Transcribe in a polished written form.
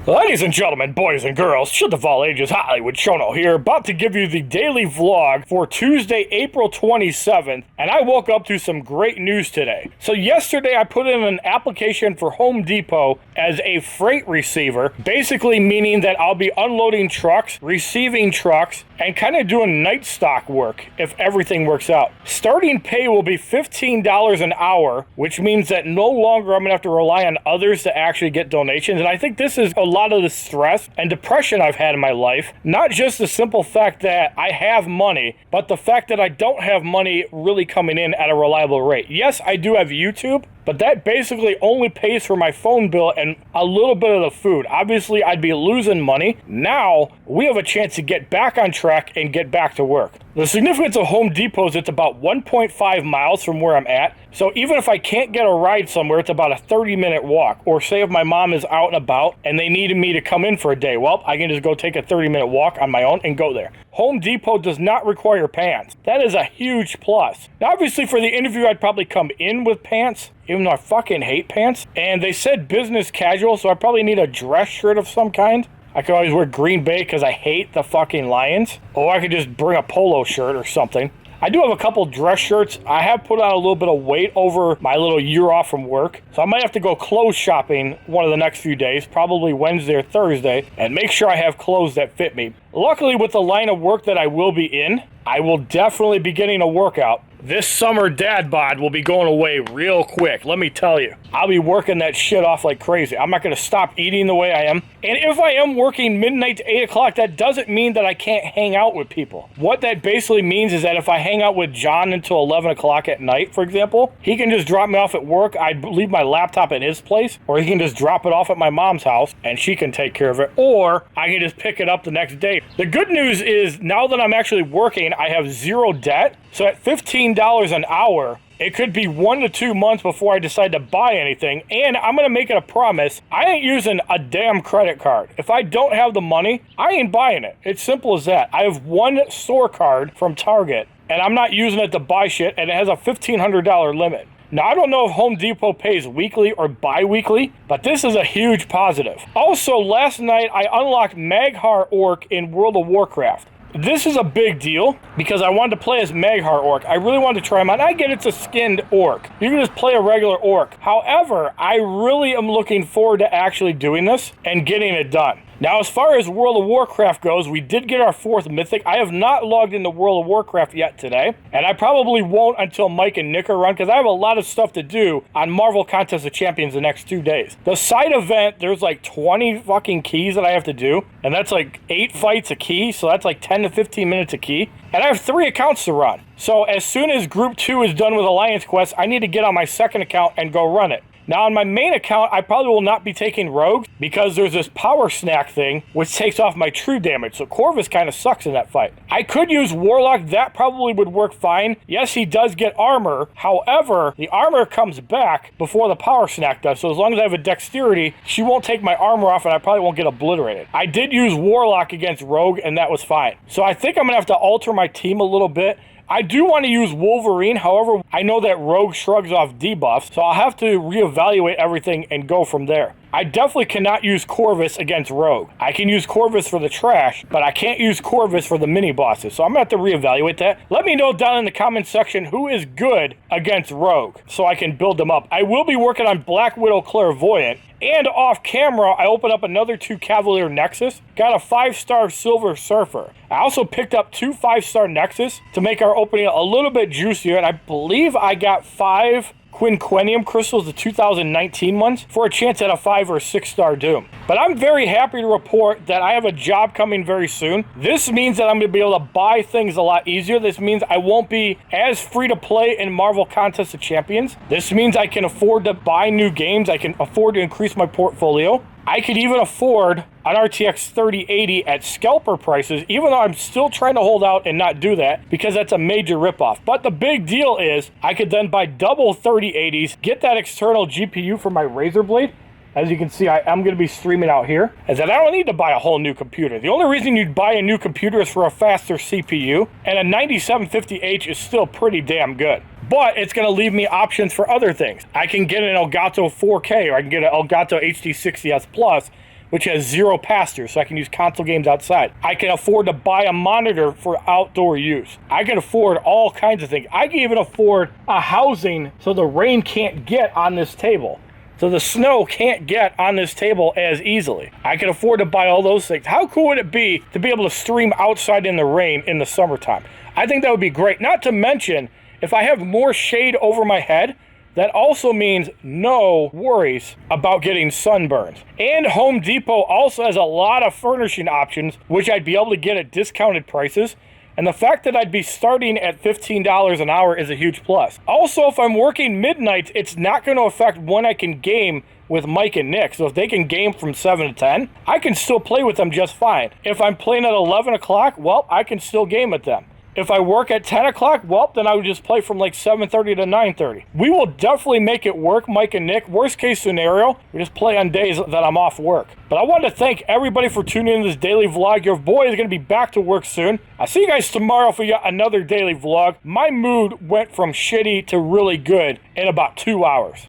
Ladies and gentlemen, boys and girls, shit of all ages, HollywoodShono here, about to give you the daily vlog for Tuesday, April 27th, and I woke up to some great news today. So yesterday I put in an application for Home Depot as a freight receiver, basically meaning that I'll be unloading trucks, receiving trucks, and kind of doing night stock work if everything works out. Starting pay will be $15 an hour, which means that no longer I'm going to have to rely on others to actually get donations, and I think this is a lot of the stress and depression I've had in my life. Not just the simple fact that I have money, but the fact that I don't have money really coming in at a reliable rate. Yes, I do have YouTube, but that basically only pays for my phone bill and a little bit of the food. Obviously, I'd be losing money. Now, we have a chance to get back on track and get back to work. The significance of Home Depot is it's about 1.5 miles from where I'm at. So even if I can't get a ride somewhere, it's about a 30-minute walk. Or say if my mom is out and about and they needed me to come in for a day, well, I can just go take a 30-minute walk on my own and go there. Home Depot does not require pants. That is a huge plus. Now, obviously, for the interview, I'd probably come in with pants, even though I fucking hate pants. And they said business casual, so I probably need a dress shirt of some kind. I could always wear Green Bay because I hate the fucking Lions. Or I could just bring a polo shirt or something. I do have a couple dress shirts. I have put on a little bit of weight over my little year off from work. So I might have to go clothes shopping one of the next few days, probably Wednesday or Thursday, and make sure I have clothes that fit me. Luckily, with the line of work that I will be in, I will definitely be getting a workout. This summer dad bod will be going away real quick, let me tell you. I'll be working that shit off like crazy. I'm not going to stop eating the way I am. And if I am working midnight to 8 o'clock, that doesn't mean that I can't hang out with people. What that basically means is that if I hang out with John until 11 o'clock at night, for example, he can just drop me off at work. I'd leave my laptop at his place, or he can just drop it off at my mom's house, and she can take care of it. Or I can just pick it up the next day. The good news is now that I'm actually working, I have zero debt. So at $15 an hour, it could be 1 to 2 months before I decide to buy anything. And I'm going to make it a promise. I ain't using a damn credit card. If I don't have the money, I ain't buying it. It's simple as that. I have one store card from Target, and I'm not using it to buy shit, and it has a $1,500 limit. Now, I don't know if Home Depot pays weekly or bi-weekly, but this is a huge positive. Also, last night, I unlocked Maghar Orc in World of Warcraft. This is a big deal because I wanted to play as Maghar Orc. I really wanted to try him out. I get it's a skinned orc. You can just play a regular orc. However, I really am looking forward to actually doing this and getting it done. Now, as far as World of Warcraft goes, we did get our 4th Mythic. I have not logged into World of Warcraft yet today, and I probably won't until Mike and Nick are run, because I have a lot of stuff to do on Marvel Contest of Champions the next 2 days. The side event, there's like 20 fucking keys that I have to do, and that's like 8 fights a key, so that's like 10 to 15 minutes a key. And I have 3 accounts to run. So as soon as Group 2 is done with Alliance Quest, I need to get on my second account and go run it. Now, on my main account, I probably will not be taking rogues because there's this power snack thing which takes off my true damage. So Corvus kind of sucks in that fight. I could use Warlock. That probably would work fine. Yes, he does get armor. However, the armor comes back before the power snack does. So as long as I have a dexterity, she won't take my armor off and I probably won't get obliterated. I did use Warlock against Rogue and that was fine. So I think I'm going to have to alter my team a little bit. I do want to use Wolverine, however, I know that Rogue shrugs off debuffs, so I'll have to reevaluate everything and go from there. I definitely cannot use Corvus against Rogue. I can use Corvus for the trash, but I can't use Corvus for the mini-bosses, so I'm going to have to reevaluate that. Let me know down in the comment section who is good against Rogue, so I can build them up. I will be working on Black Widow Clairvoyant, and off camera, I opened up another 2 Cavalier Nexus, got a 5-star Silver Surfer. I also picked up 2 5-star Nexus to make our opening a little bit juicier, and I believe I got 5 Quinquennium crystals, the 2019 ones, for a chance at a 5 or 6-star Doom. But I'm very happy to report that I have a job coming very soon. This means that I'm going to be able to buy things a lot easier. This means I won't be as free to play in Marvel Contest of Champions. This means I can afford to buy new games. I can afford to increase my portfolio. I could even afford an RTX 3080 at scalper prices, even though I'm still trying to hold out and not do that because that's a major ripoff. But the big deal is I could then buy double 3080s, get that external GPU for my Razer Blade. As you can see, I'm going to be streaming out here. Is that I don't need to buy a whole new computer. The only reason you'd buy a new computer is for a faster CPU, and a 9750H is still pretty damn good. But it's going to leave me options for other things. I can get an Elgato 4K, or I can get an Elgato HD 60S Plus, which has 0 pass-through, so I can use console games outside. I can afford to buy a monitor for outdoor use. I can afford all kinds of things. I can even afford a housing so the rain can't get on this table. So the snow can't get on this table as easily. I can afford to buy all those things. How cool would it be to be able to stream outside in the rain in the summertime? I think that would be great. Not to mention, if I have more shade over my head, that also means no worries about getting sunburns. And Home Depot also has a lot of furnishing options, which I'd be able to get at discounted prices. And the fact that I'd be starting at $15 an hour is a huge plus. Also, if I'm working midnights, it's not going to affect when I can game with Mike and Nick. So if they can game from 7 to 10, I can still play with them just fine. If I'm playing at 11 o'clock, well, I can still game with them. If I work at 10 o'clock, well, then I would just play from like 7:30 to 9:30. We will definitely make it work, Mike and Nick. Worst case scenario, we just play on days that I'm off work. But I want to thank everybody for tuning in to this daily vlog. Your boy is going to be back to work soon. I'll see you guys tomorrow for yet another daily vlog. My mood went from shitty to really good in about 2 hours.